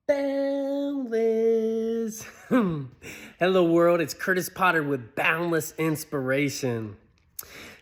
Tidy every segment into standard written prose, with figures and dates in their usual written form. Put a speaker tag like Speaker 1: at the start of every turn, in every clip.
Speaker 1: Boundless. Hello, world. It's Kurtis Potter with Boundless Inspiration.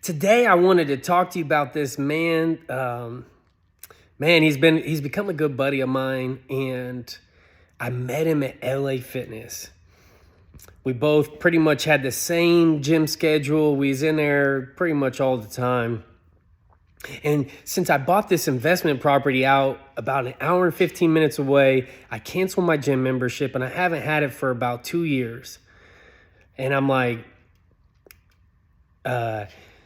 Speaker 1: Today, I wanted to talk to you about this man. He's become a good buddy of mine, and I met him at LA Fitness. We both pretty much had the same gym schedule. We was in there pretty much all the time. And since I bought this investment property out about an hour and 15 minutes away, I canceled my gym membership and I haven't had it for about 2 years. And I'm like,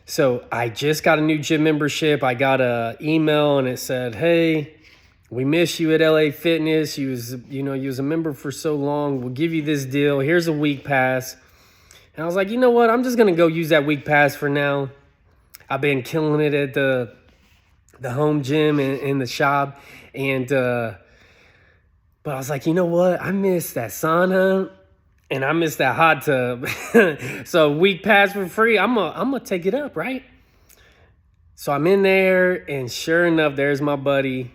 Speaker 1: so I just got a new gym membership. I got an email and it said, hey, we miss you at LA Fitness. You was a member for so long. We'll give you this deal. Here's a week pass. And I was like, you know what? I'm just going to go use that week pass for now. I've been killing it at the home gym and in the shop. But I was like, you know what? I miss that sauna and I miss that hot tub. So week pass for free, I'm gonna take it up, right? So I'm in there and sure enough, there's my buddy.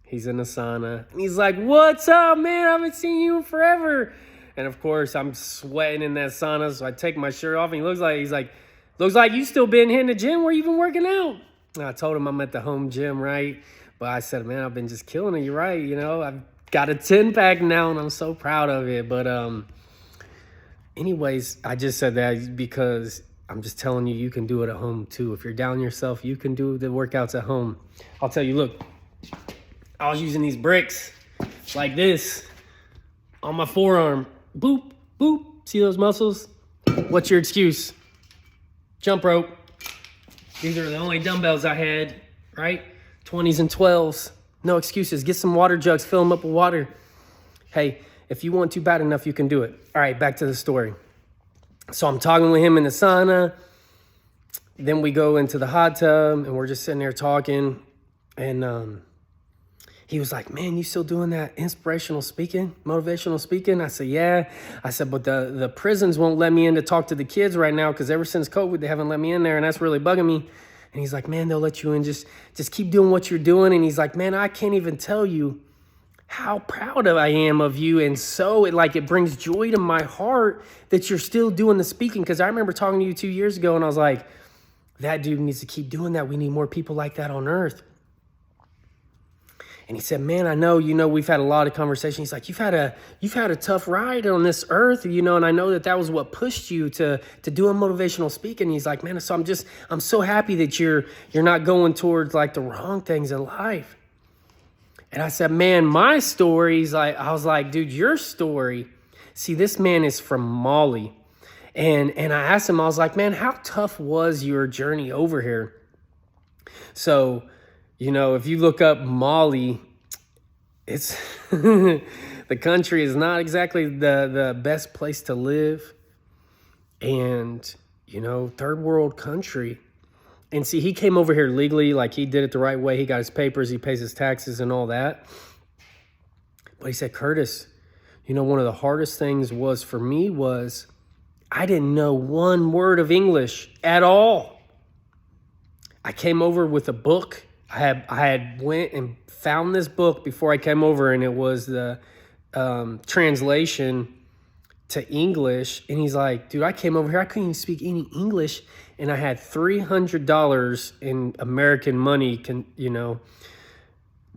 Speaker 1: He's in the sauna and he's like, what's up, man? I haven't seen you in forever. And of course, I'm sweating in that sauna. So I take my shirt off and he's like, looks like you still been here in the gym. Where you been working out? And I told him I'm at the home gym, right? But I said, man, I've been just killing it. You're right. I've got a 10-pack now and I'm so proud of it. But anyways, I just said that because I'm just telling you, you can do it at home too. If you're down yourself, you can do the workouts at home. I'll tell you, look, I was using these bricks like this on my forearm. Boop, boop. See those muscles? What's your excuse? Jump rope. These are the only dumbbells I had, right? 20s and 12s. No excuses. Get some water jugs, fill them up with water. Hey, if you want to bad enough, you can do it. All right, back to the story. So I'm talking with him in the sauna. Then we go into the hot tub and we're just sitting there talking. And he was like, man, you still doing that inspirational speaking, motivational speaking? I said, yeah. I said, but the prisons won't let me in to talk to the kids right now because ever since COVID, they haven't let me in there, and that's really bugging me. And he's like, man, they'll let you in. Just keep doing what you're doing. And he's like, man, I can't even tell you how proud I am of you. And so it brings joy to my heart that you're still doing the speaking, because I remember talking to you 2 years ago, and I was like, that dude needs to keep doing that. We need more people like that on earth. And he said, man, I know, we've had a lot of conversations. He's like, you've had a tough ride on this earth, and I know that was what pushed you to doing motivational speaking. He's like, man, so I'm so happy that you're not going towards like the wrong things in life. And I said, man, my story, I was like, dude, your story. See, this man is from Mali. And I asked him, I was like, man, how tough was your journey over here? So, if you look up Mali, it's the country is not exactly the best place to live. And, third world country. And see, he came over here legally, like he did it the right way. He got his papers, he pays his taxes and all that. But he said, Kurtis, one of the hardest things for me was I didn't know one word of English at all. I came over with a book. I had went and found this book before I came over, and it was the translation to English. And he's like, dude, I came over here, I couldn't even speak any English, and I had $300 in American money,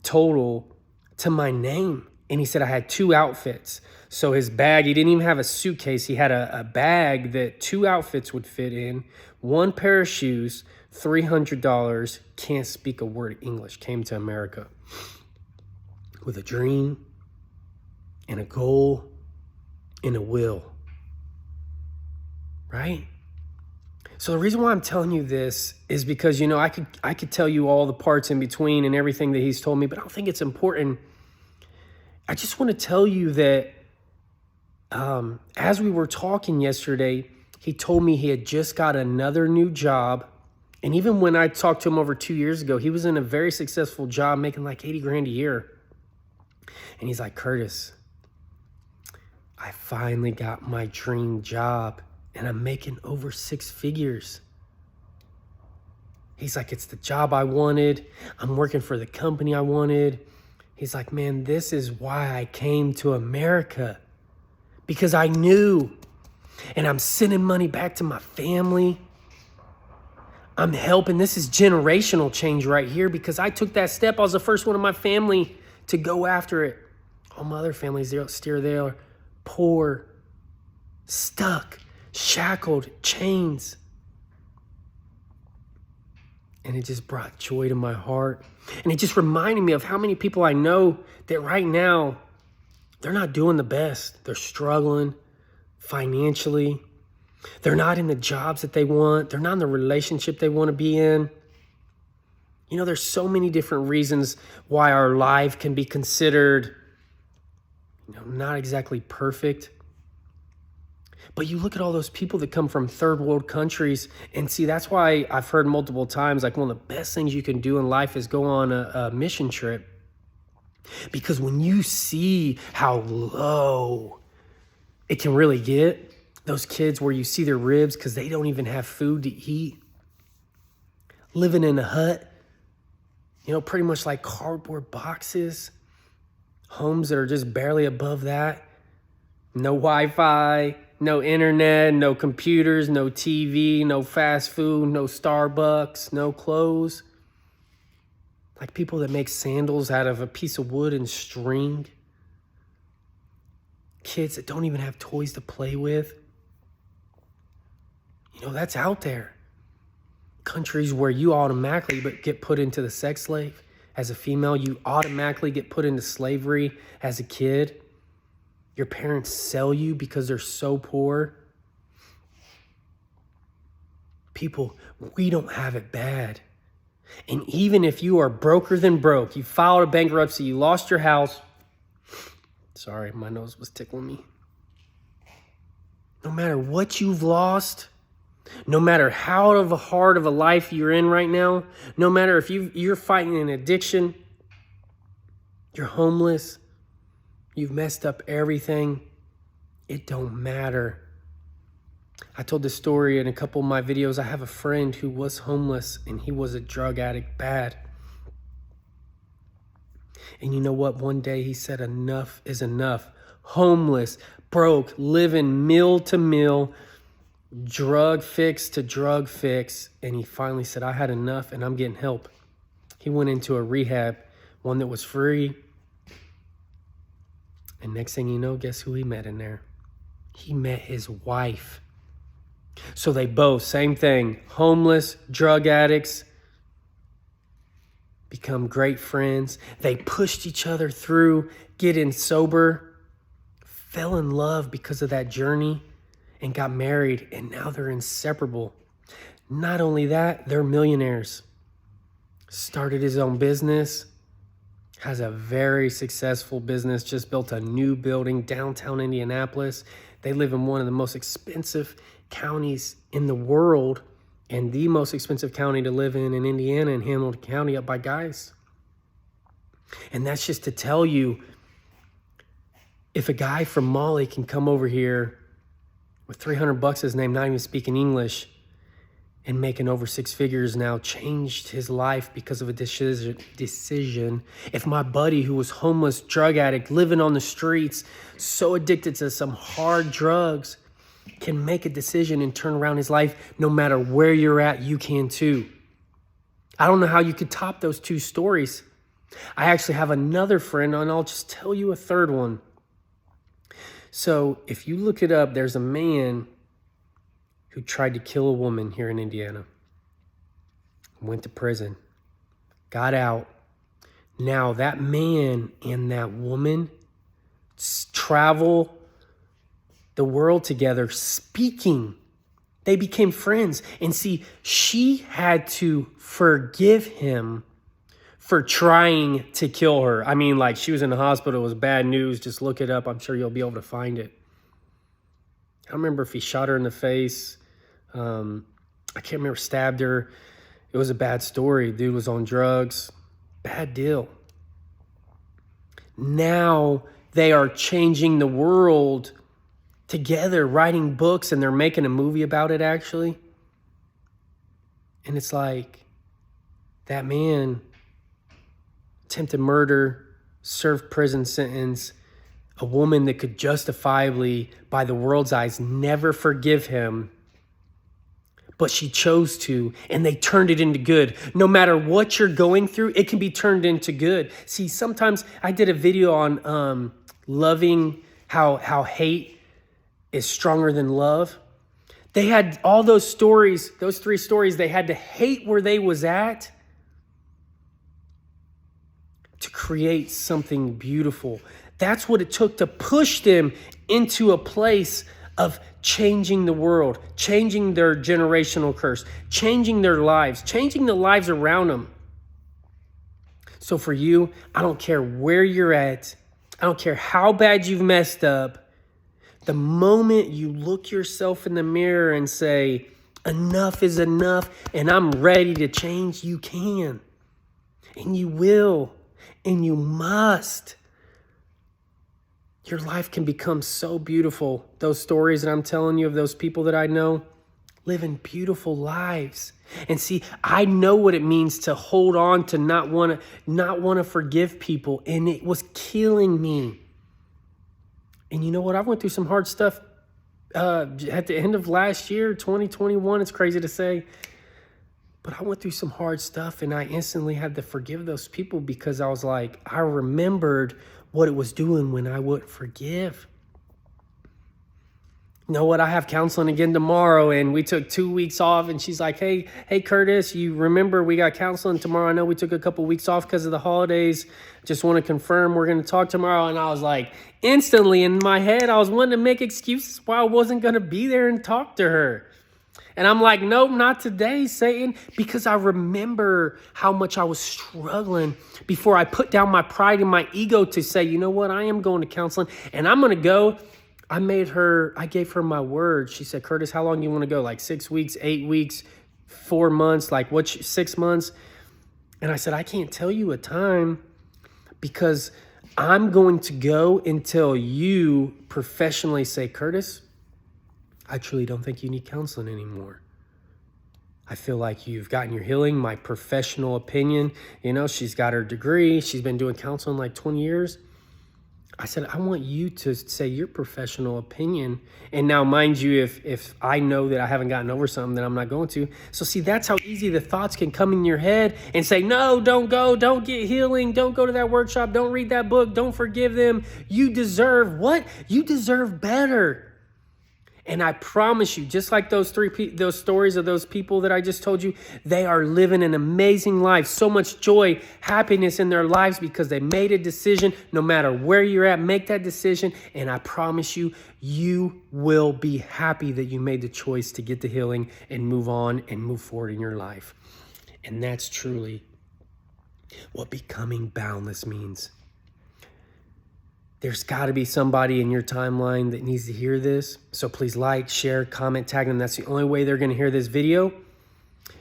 Speaker 1: total to my name. And he said I had 2 outfits. So his bag, he didn't even have a suitcase. He had a bag that 2 outfits would fit in, 1 pair of shoes, $300, can't speak a word of English, came to America with a dream and a goal and a will, right? So the reason why I'm telling you this is because, I could tell you all the parts in between and everything that he's told me, but I don't think it's important. I just want to tell you that as we were talking yesterday, he told me he had just got another new job. And even when I talked to him over 2 years ago, he was in a very successful job making like 80 grand a year. And he's like, Kurtis, I finally got my dream job and I'm making over 6 figures. He's like, it's the job I wanted. I'm working for the company I wanted. He's like, man, this is why I came to America. Because I knew. And I'm sending money back to my family. I'm helping. This is generational change right here because I took that step. I was the first one in my family to go after it. All my other families, they're poor, stuck, shackled, chains. And it just brought joy to my heart. And it just reminded me of how many people I know that right now, they're not doing the best. They're struggling financially. They're not in the jobs that they want. They're not in the relationship they want to be in. You know, there's so many different reasons why our life can be considered, not exactly perfect. But you look at all those people that come from third world countries and see, that's why I've heard multiple times, like one of the best things you can do in life is go on a mission trip. Because when you see how low it can really get, those kids where you see their ribs because they don't even have food to eat, living in a hut, pretty much like cardboard boxes, homes that are just barely above that, no Wi-Fi, no internet, no computers, no TV, no fast food, no Starbucks, no clothes. Like people that make sandals out of a piece of wood and string. Kids that don't even have toys to play with. That's out there. Countries where you automatically get put into the sex slave as a female. You automatically get put into slavery as a kid. Your parents sell you because they're so poor. People, we don't have it bad. And even if you are broker than broke, you filed a bankruptcy, you lost your house. Sorry, my nose was tickling me. No matter what you've lost, no matter how hard of a life you're in right now, no matter if you're fighting an addiction, you're homeless, you've messed up everything, it don't matter. I told this story in a couple of my videos. I have a friend who was homeless and he was a drug addict bad. And you know what? One day he said, enough is enough. Homeless, broke, living meal to meal, drug fix to drug fix. And he finally said, I had enough and I'm getting help. He went into a rehab, one that was free. And next thing you know, guess who he met in there? He met his wife. So they both, same thing, homeless, drug addicts, become great friends. They pushed each other through, getting sober, fell in love because of that journey, and got married, and now they're inseparable. Not only that, they're millionaires. Started his own business, has a very successful business, just built a new building downtown Indianapolis. They live in one of the most expensive counties in the world, and the most expensive county to live in Indiana, and Hamilton County, up by guys. And that's just to tell you, if a guy from Mali can come over here with $300 his name, not even speaking English, and making over six figures now, changed his life because of a decision. If my buddy who was homeless, drug addict, living on the streets, so addicted to some hard drugs, can make a decision and turn around his life, no matter where you're at, you can too. I don't know how you could top those two stories. I actually have another friend, and I'll just tell you a third one. So if you look it up, there's a man who tried to kill a woman here in Indiana. Went to prison. Got out. Now that man and that woman travel the world together speaking. They became friends. And see, she had to forgive him for trying to kill her. I mean, like, she was in the hospital. It was bad news. Just look it up. I'm sure you'll be able to find it. I don't remember if he shot her in the face. I can't remember, stabbed her. It was a bad story. Dude was on drugs. Bad deal. Now they are changing the world together, writing books, and they're making a movie about it, actually. And it's like, that man, attempted murder, served prison sentence, a woman that could justifiably, by the world's eyes, never forgive him, but she chose to, and they turned it into good. No matter what you're going through, it can be turned into good. See, sometimes I did a video on loving, how hate is stronger than love. They had all those stories, those 3 stories, they had to hate where they was at to create something beautiful. That's what it took to push them into a place of changing the world, changing their generational curse, changing their lives, changing the lives around them. So for you, I don't care where you're at. I don't care how bad you've messed up. The moment you look yourself in the mirror and say, enough is enough and I'm ready to change, you can. And you will. And you must. Your life can become so beautiful. Those stories that I'm telling you of those people that I know, living beautiful lives. And see, I know what it means to hold on to not want to forgive people. And it was killing me. And you know what? I went through some hard stuff at the end of last year, 2021. It's crazy to say. But I went through some hard stuff and I instantly had to forgive those people because I was like, I remembered what it was doing when I wouldn't forgive. You know what? I have counseling again tomorrow and we took 2 weeks off and she's like, hey, Kurtis, you remember we got counseling tomorrow? I know we took a couple weeks off because of the holidays. Just want to confirm we're going to talk tomorrow. And I was like, instantly in my head, I was wanting to make excuses why I wasn't going to be there and talk to her. And I'm like, nope, not today, Satan, because I remember how much I was struggling before I put down my pride and my ego to say, you know what, I am going to counseling and I'm going to go. I gave her my word. She said, Kurtis, how long do you want to go? Like 6 weeks, 8 weeks, 4 months, like 6 months? And I said, I can't tell you a time because I'm going to go until you professionally say, Kurtis, I truly don't think you need counseling anymore. I feel like you've gotten your healing. My professional opinion, she's got her degree. She's been doing counseling like 20 years. I said, I want you to say your professional opinion. And now, mind you, if I know that I haven't gotten over something, then I'm not going to. So see, that's how easy the thoughts can come in your head and say, no, don't go. Don't get healing. Don't go to that workshop. Don't read that book. Don't forgive them. You deserve what? You deserve better. And I promise you, just like those stories of those people that I just told you, they are living an amazing life. So much joy, happiness in their lives because they made a decision. No matter where you're at, make that decision. And I promise you, you will be happy that you made the choice to get the healing and move on and move forward in your life. And that's truly what becoming boundless means. There's got to be somebody in your timeline that needs to hear this. So please like, share, comment, tag them. That's the only way they're going to hear this video.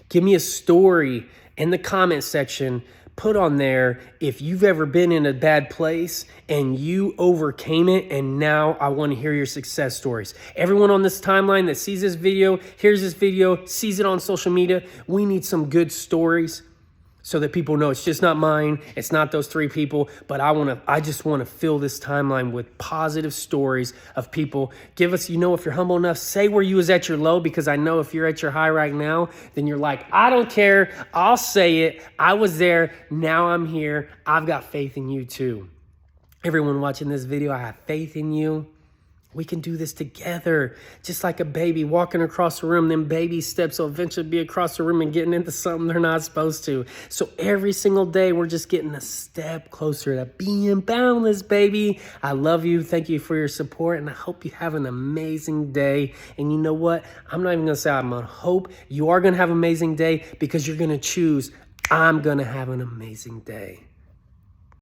Speaker 1: Give me a story in the comment section. Put on there if you've ever been in a bad place and you overcame it, and now I want to hear your success stories. Everyone on this timeline that sees this video, hears this video, sees it on social media, we need some good stories. So that people know it's just not mine. It's not those 3 people, but I just want to fill this timeline with positive stories of people. Give us, if you're humble enough, say where you was at your low, because I know if you're at your high right now, then you're like, I don't care. I'll say it. I was there. Now I'm here. I've got faith in you too. Everyone watching this video, I have faith in you. We can do this together, just like a baby walking across the room. Then baby steps will eventually be across the room and getting into something they're not supposed to. So every single day, we're just getting a step closer to being boundless, baby. I love you. Thank you for your support, and I hope you have an amazing day. And you know what? I'm not even going to say I'm going to hope. You are going to have an amazing day because you're going to choose, I'm going to have an amazing day.